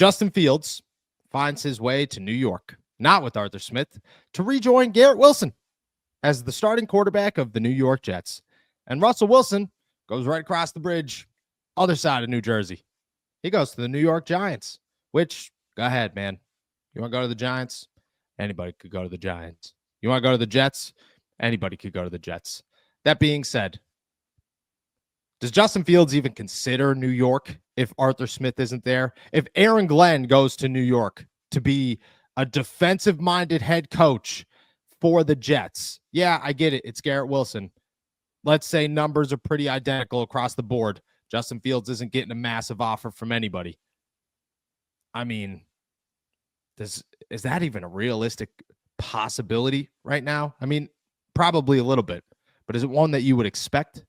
Justin Fields finds his way to New York, not with Arthur Smith, to rejoin Garrett Wilson as the starting quarterback of the New York Jets. And Russell Wilson goes right across the bridge, other side of New Jersey. He goes to the New York Giants, which, go ahead, man. You want to go to the Giants? Anybody could go to the Giants. You want to go to the Jets? Anybody could go to the Jets. That being said, does Justin Fields even consider New York if Arthur Smith isn't there? If Aaron Glenn goes to New York to be a defensive-minded head coach for the Jets, yeah, I get it. It's Garrett Wilson. Let's say numbers are pretty identical across the board. Justin Fields isn't getting a massive offer from anybody. I mean, is that even a realistic possibility right now? I mean, probably a little bit, but is it one that you would expect?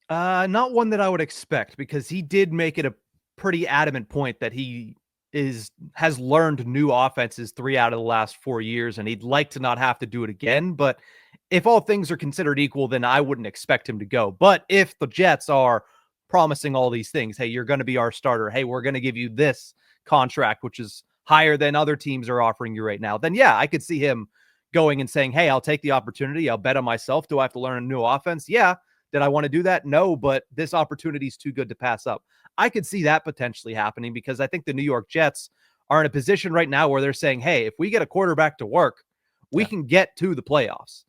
Not one that I would expect, because he did make it a pretty adamant point that he has learned new offenses 3 out of the last 4 years, and he'd like to not have to do it again. But if all things are considered equal, then I wouldn't expect him to go. But if the Jets are promising all these things, hey, you're going to be our starter, hey, we're going to give you this contract, which is higher than other teams are offering you right now, then yeah, I could see him going and saying, hey, I'll take the opportunity. I'll bet on myself. Do I have to learn a new offense? Yeah. Did I want to do that? No, but this opportunity is too good to pass up. I could see that potentially happening, because I think the New York Jets are in a position right now where they're saying, hey, if we get a quarterback to work, we can get to the playoffs.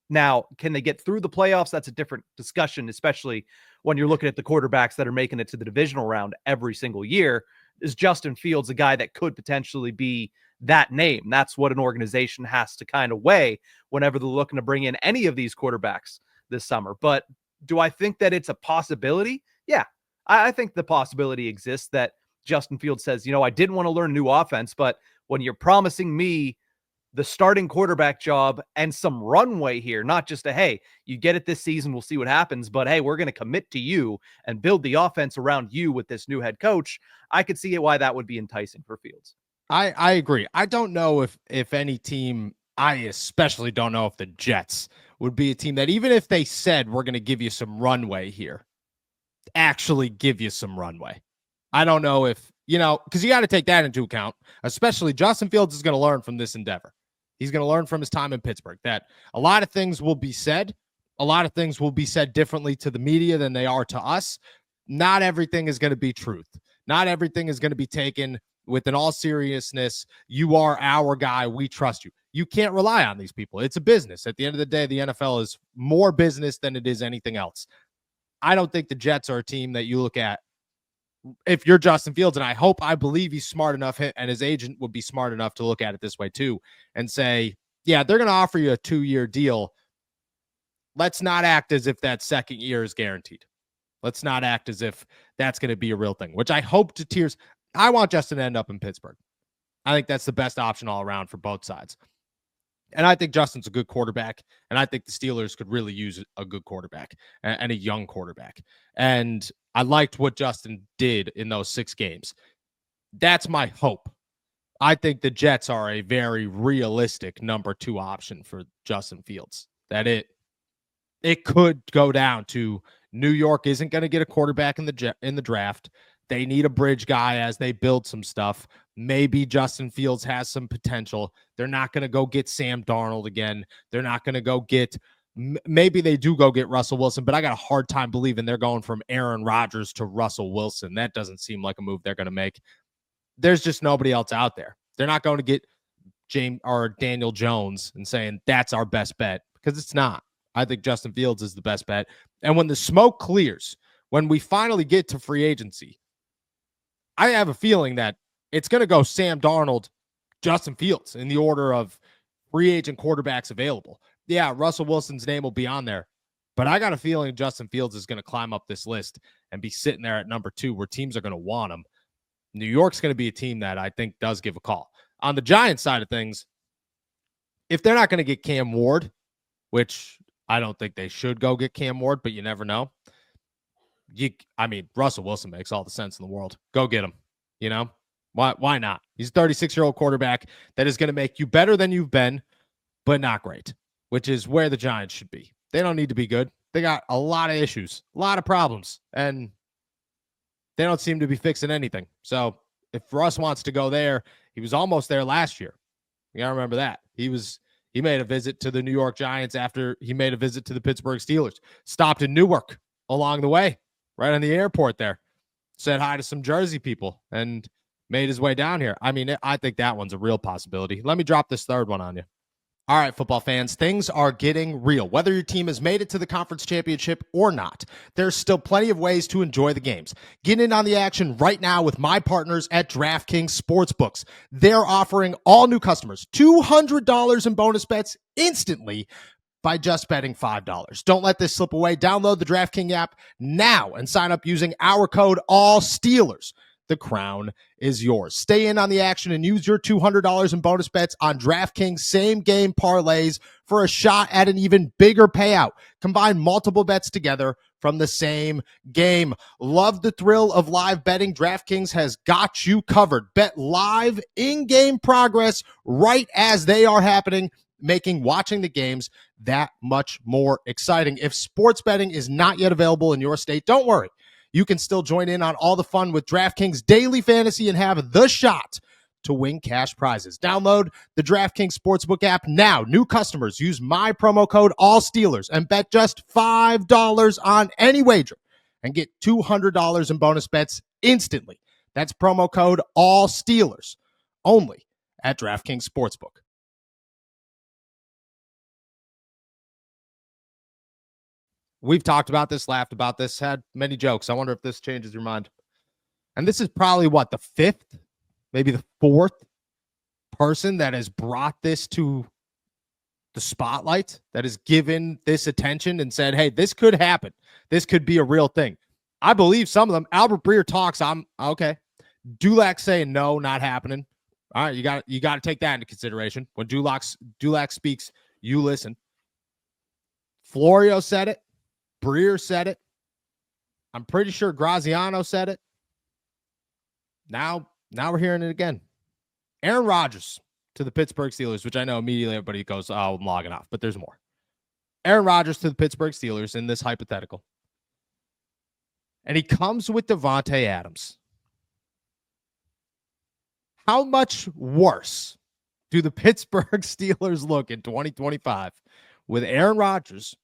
Now, can they get through the playoffs? That's a different discussion, especially when you're looking at the quarterbacks that are making it to the divisional round every single year. Is Justin Fields a guy that could potentially be that name? That's what an organization has to kind of weigh whenever they're looking to bring in any of these quarterbacks this summer. But do I think that it's a possibility? Yeah, I think the possibility exists that Justin Fields says, I didn't want to learn new offense, but when you're promising me the starting quarterback job and some runway here, not just hey, you get it this season, we'll see what happens, but hey, we're going to commit to you and build the offense around you with this new head coach, I could see why that would be enticing for Fields. I agree. I don't know if any team, I especially don't know if the Jets would be a team that, even if they said we're going to give you some runway here, actually give you some runway. I don't know if, because you got to take that into account, especially Justin Fields is going to learn from this endeavor. He's going to learn from his time in Pittsburgh that a lot of things will be said. A lot of things will be said differently to the media than they are to us. Not everything is going to be truth. Not everything is going to be taken with an all seriousness. You are our guy. We trust you. You can't rely on these people. It's a business. At the end of the day, the NFL is more business than it is anything else. I don't think the Jets are a team that you look at if you're Justin Fields, and I believe he's smart enough, and his agent would be smart enough to look at it this way too and say, yeah, they're going to offer you a 2-year deal. Let's not act as if that second year is guaranteed. Let's not act as if that's going to be a real thing, which I hope to tears. I want Justin to end up in Pittsburgh. I think that's the best option all around for both sides. And I think Justin's a good quarterback, and I think the Steelers could really use a good quarterback and a young quarterback. And I liked what Justin did in those 6 games. That's my hope. I think the Jets are a very realistic number 2 option for Justin Fields. That it could go down to New York isn't going to get a quarterback in the draft. They need a bridge guy as they build some stuff. Maybe Justin Fields has some potential. They're not going to go get Sam Darnold again. They're not going to go get, maybe they do go get Russell Wilson, but I got a hard time believing they're going from Aaron Rodgers to Russell Wilson. That doesn't seem like a move they're going to make. There's just nobody else out there. They're not going to get James or Daniel Jones and saying that's our best bet, because it's not. I think Justin Fields is the best bet. And when the smoke clears, when we finally get to free agency, I have a feeling that it's going to go Sam Darnold, Justin Fields in the order of free agent quarterbacks available. Yeah, Russell Wilson's name will be on there, but I got a feeling Justin Fields is going to climb up this list and be sitting there at number 2 where teams are going to want him. New York's going to be a team that I think does give a call. On the Giants side of things, if they're not going to get Cam Ward, which I don't think they should go get Cam Ward, but you never know. Russell Wilson makes all the sense in the world. Go get him. Why not? He's a 36-year-old quarterback that is going to make you better than you've been, but not great, which is where the Giants should be. They don't need to be good. They got a lot of issues, a lot of problems, and they don't seem to be fixing anything. So if Russ wants to go there, he was almost there last year. You gotta remember that. He made a visit to the New York Giants after he made a visit to the Pittsburgh Steelers. Stopped in Newark along the way, right on the airport there. Said hi to some Jersey people and made his way down here. I mean, I think that one's a real possibility. Let me drop this third one on you. All right, football fans, things are getting real. Whether your team has made it to the conference championship or not, there's still plenty of ways to enjoy the games. Get in on the action right now with my partners at DraftKings Sportsbooks. They're offering all new customers $200 in bonus bets instantly by just betting $5. Don't let this slip away. Download the DraftKings app now and sign up using our code ALLSTEELERS. The crown is yours. Stay in on the action and use your $200 in bonus bets on DraftKings same-game parlays for a shot at an even bigger payout. Combine multiple bets together from the same game. Love the thrill of live betting? DraftKings has got you covered. Bet live in-game progress right as they are happening, making watching the games that much more exciting. If sports betting is not yet available in your state, don't worry. You can still join in on all the fun with DraftKings Daily Fantasy and have the shot to win cash prizes. Download the DraftKings Sportsbook app now. New customers use my promo code ALLSTEELERS and bet just $5 on any wager and get $200 in bonus bets instantly. That's promo code ALLSTEELERS only at DraftKings Sportsbook. We've talked about this, laughed about this, had many jokes. I wonder if this changes your mind. And this is probably the fifth, maybe the fourth person that has brought this to the spotlight, that has given this attention and said, hey, this could happen. This could be a real thing. I believe some of them. Albert Breer talks. I'm okay. Dulac saying no, not happening. All right, you got to take that into consideration. When Dulac speaks, you listen. Florio said it. Breer said it. I'm pretty sure Graziano said it. Now we're hearing it again. Aaron Rodgers to the Pittsburgh Steelers, which I know immediately everybody goes, oh, I'm logging off, but there's more. Aaron Rodgers to the Pittsburgh Steelers in this hypothetical. And he comes with Davante Adams. How much worse do the Pittsburgh Steelers look in 2025 with Aaron Rodgers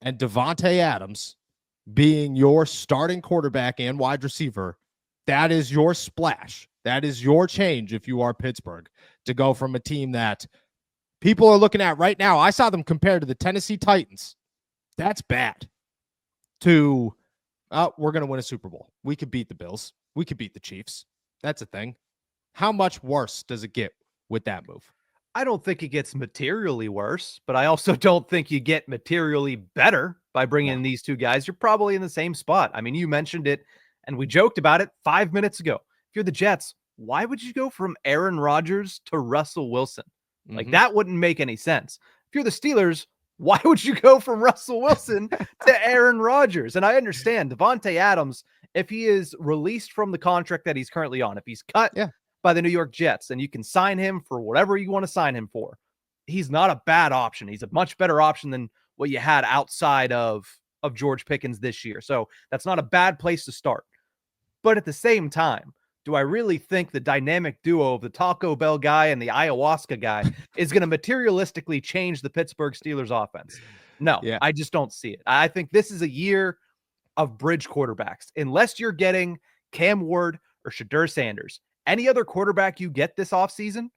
and Davante Adams being your starting quarterback and wide receiver? That is your splash. That is your change if you are Pittsburgh, to go from a team that people are looking at right now. I saw them compared to the Tennessee Titans. That's bad. To, we're going to win a Super Bowl. We could beat the Bills. We could beat the Chiefs. That's a thing. How much worse does it get with that move? I don't think it gets materially worse, but I also don't think you get materially better by bringing in these two guys. You're probably in the same spot. I mean, you mentioned it, and we joked about it 5 minutes ago. If you're the Jets, why would you go from Aaron Rodgers to Russell Wilson? Like, that wouldn't make any sense. If you're the Steelers, why would you go from Russell Wilson to Aaron Rodgers? And I understand Davante Adams, if he is released from the contract that he's currently on, if he's cut by the New York Jets, and you can sign him for whatever you want to sign him for, he's not a bad option. He's a much better option than what you had outside of George Pickens this year. So that's not a bad place to start. But at the same time, do I really think the dynamic duo of the Taco Bell guy and the ayahuasca guy is going to materialistically change the Pittsburgh Steelers offense? No, I just don't see it. I think this is a year of bridge quarterbacks. Unless you're getting Cam Ward or Shadur Sanders, any other quarterback you get this offseason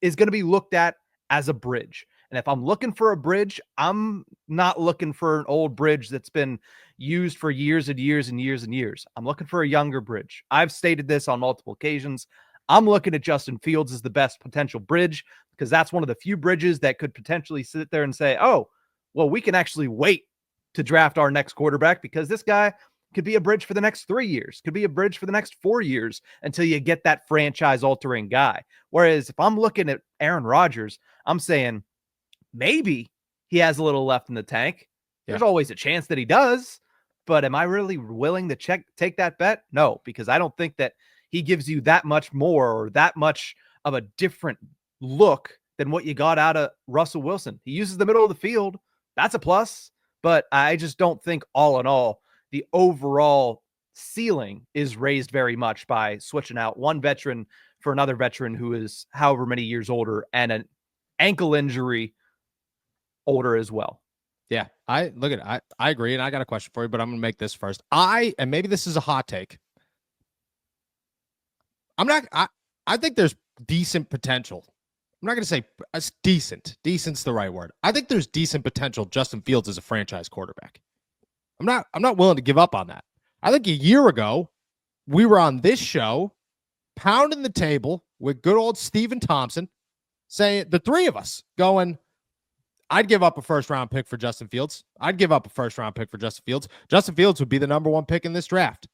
is going to be looked at as a bridge. And if I'm looking for a bridge, I'm not looking for an old bridge that's been used for years and years and years and years. I'm looking for a younger bridge. I've stated this on multiple occasions. I'm looking at Justin Fields as the best potential bridge, because that's one of the few bridges that could potentially sit there and say, oh, well, we can actually wait to draft our next quarterback, because this guy could be a bridge for the next 3 years, could be a bridge for the next 4 years until you get that franchise-altering guy. Whereas if I'm looking at Aaron Rodgers, I'm saying maybe he has a little left in the tank. There's always a chance that he does, but am I really willing to take that bet? No, because I don't think that he gives you that much more or that much of a different look than what you got out of Russell Wilson. He uses the middle of the field. That's a plus, but I just don't think all in all, the overall ceiling is raised very much by switching out one veteran for another veteran who is however many years older and an ankle injury older as well. Yeah, I agree, and I got a question for you, but I'm gonna make this first. And maybe this is a hot take. I think there's decent potential. I'm not gonna say it's decent. Decent's the right word. I think there's decent potential Justin Fields as a franchise quarterback. I'm not willing to give up on that. I think a year ago, we were on this show pounding the table with good old Stephen Thompson, saying the three of us going, I'd give up a first-round pick for Justin Fields. I'd give up a first-round pick for Justin Fields. Justin Fields would be the number one pick in this draft.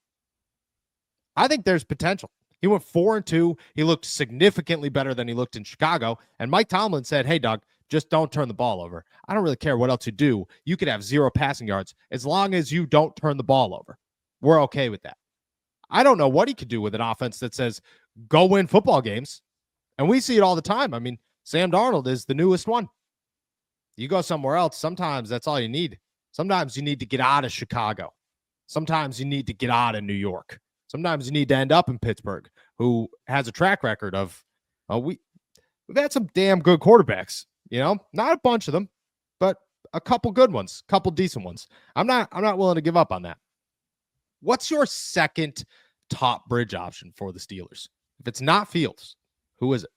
I think there's potential. He went 4-2. He looked significantly better than he looked in Chicago. And Mike Tomlin said, hey, Doug, just don't turn the ball over. I don't really care what else you do. You could have 0 passing yards as long as you don't turn the ball over. We're okay with that. I don't know what he could do with an offense that says, go win football games. And we see it all the time. I mean, Sam Darnold is the newest one. You go somewhere else, sometimes that's all you need. Sometimes you need to get out of Chicago. Sometimes you need to get out of New York. Sometimes you need to end up in Pittsburgh, who has a track record of, we've had some damn good quarterbacks, not a bunch of them, but a couple good ones, couple decent ones. I'm not willing to give up on that. What's your second top bridge option for the Steelers? If it's not Fields, who is it?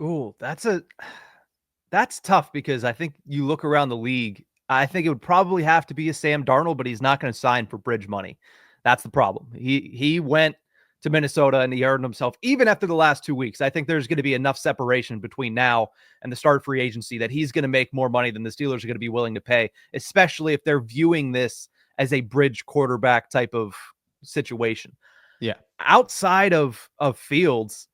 Ooh, that's tough because I think you look around the league, I think it would probably have to be a Sam Darnold, but he's not going to sign for bridge money. That's the problem. He went to Minnesota and he earned himself, even after the last 2 weeks. I think there's going to be enough separation between now and the start of free agency that he's going to make more money than the Steelers are going to be willing to pay, especially if they're viewing this as a bridge quarterback type of situation. Yeah. Outside of Fields,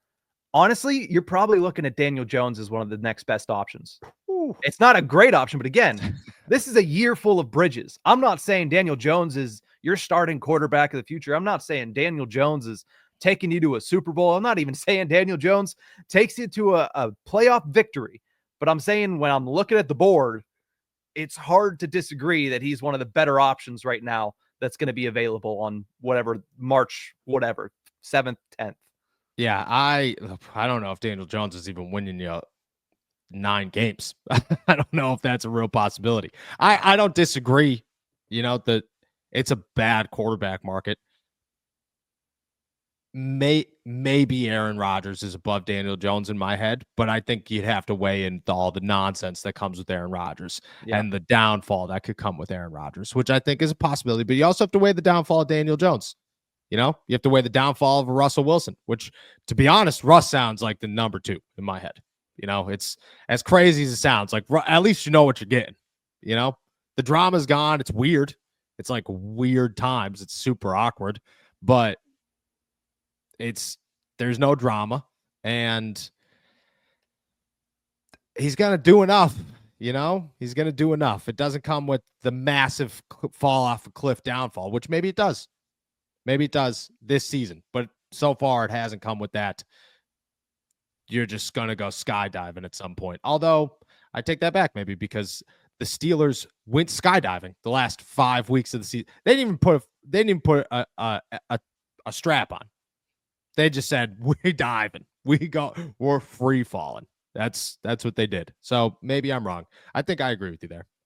honestly, you're probably looking at Daniel Jones as one of the next best options. Ooh. It's not a great option, but again, this is a year full of bridges. I'm not saying Daniel Jones is your starting quarterback of the future. I'm not saying Daniel Jones is taking you to a Super Bowl. I'm not even saying Daniel Jones takes you to a playoff victory. But I'm saying when I'm looking at the board, it's hard to disagree that he's one of the better options right now that's going to be available on whatever March, 7th, 10th. Yeah, I don't know if Daniel Jones is even winning 9 games. I don't know if that's a real possibility. I don't disagree, that it's a bad quarterback market. Maybe Aaron Rodgers is above Daniel Jones in my head, but I think you'd have to weigh in all the nonsense that comes with Aaron Rodgers and the downfall that could come with Aaron Rodgers, which I think is a possibility. But you also have to weigh the downfall of Daniel Jones. You have to weigh the downfall of Russell Wilson, which, to be honest, Russ sounds like the number 2 in my head. It's as crazy as it sounds. Like, at least you know what you're getting. The drama's gone. It's weird. It's like weird times. It's super awkward, but there's no drama, and he's going to do enough. He's going to do enough. It doesn't come with the massive fall off a cliff downfall, which maybe it does. Maybe it does this season, but so far it hasn't come with that. You're just going to go skydiving at some point. Although I take that back maybe because the Steelers went skydiving the last 5 weeks of the season. They didn't even put a strap on. They just said, we're diving. We're free falling. That's what they did. So maybe I'm wrong. I think I agree with you there.